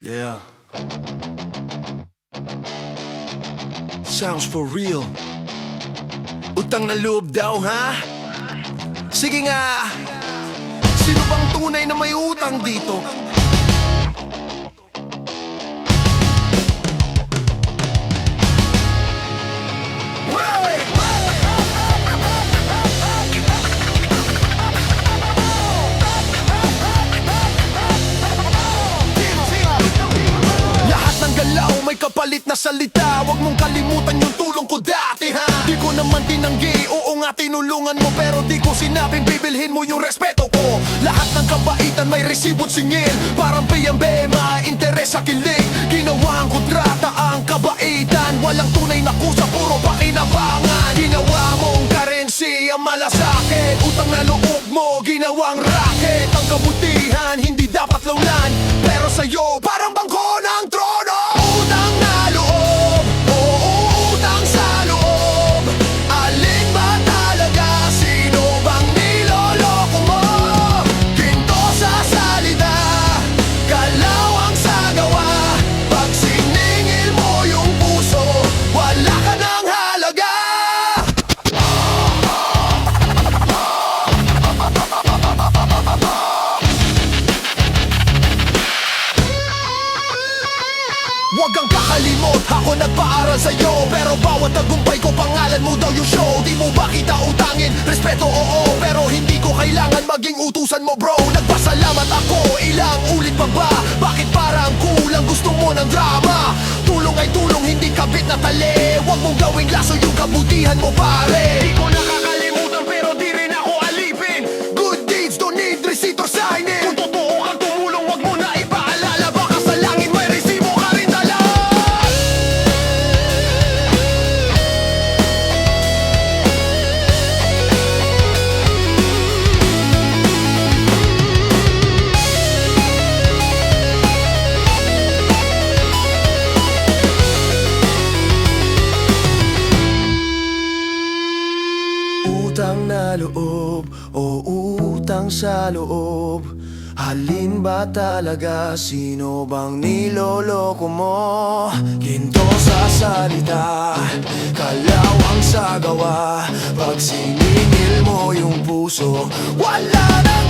Yeah. Sounds for real. Utang na loob daw, ha? Sige nga. Sino bang tunay na may utang dito? May kapalit na salita, wag mong kalimutan yung tulong ko dati, ha? Di ko naman tinanggi, oo nga tinulungan mo, pero di ko sinabing bibilhin mo yung respeto ko. Lahat ng kabaitan may resibo't singil, parang piyambe, interes sa kilig. Ginawa ang kontrata ang kabaitan, walang tunay na kusa, puro pakinabangan. Ginawa mong currency ang malasakit, utang na loob mo, ginawang racket. Ang kabutihan, hindi dapat launan, pero sa'yo, parang bangko ng trono. Utang na loob, oo, utang sa loob. Alin ba talaga, sino bang niloloko mo? Ginto sa salita, kalawang sa gawa. Pag siningil mo yung puso, wala ka ng halaga. Huwag kang kakalimot, ako nagpaaral sa'yo, pero bawat tagumpay ko pangalan mo daw yung show. Di mo ba kita utangin? Respeto oo, pero hindi ko kailangan maging utusan mo bro. Nagpasalamat ako, ilang ulit pa ba? Bakit parang kulang, gusto mo ng drama? Tulong ay tulong, hindi kabit na tali. Huwag mong gawing laso yung kabutihan mo pare. Di ko nakakalimutan pero di rin ako alipin. Good deeds don't need receipt or signing. Kung totoo kang tumulong, huwag mo na ipaalala, baka sa langit may resibo ka rin dala. Utang na loob, o utang sa loob. Halin ba talaga, sino bang niloloko mo? Ginto sa salita, kalawang sa gawa. Pag siningil mo yung puso, wala nang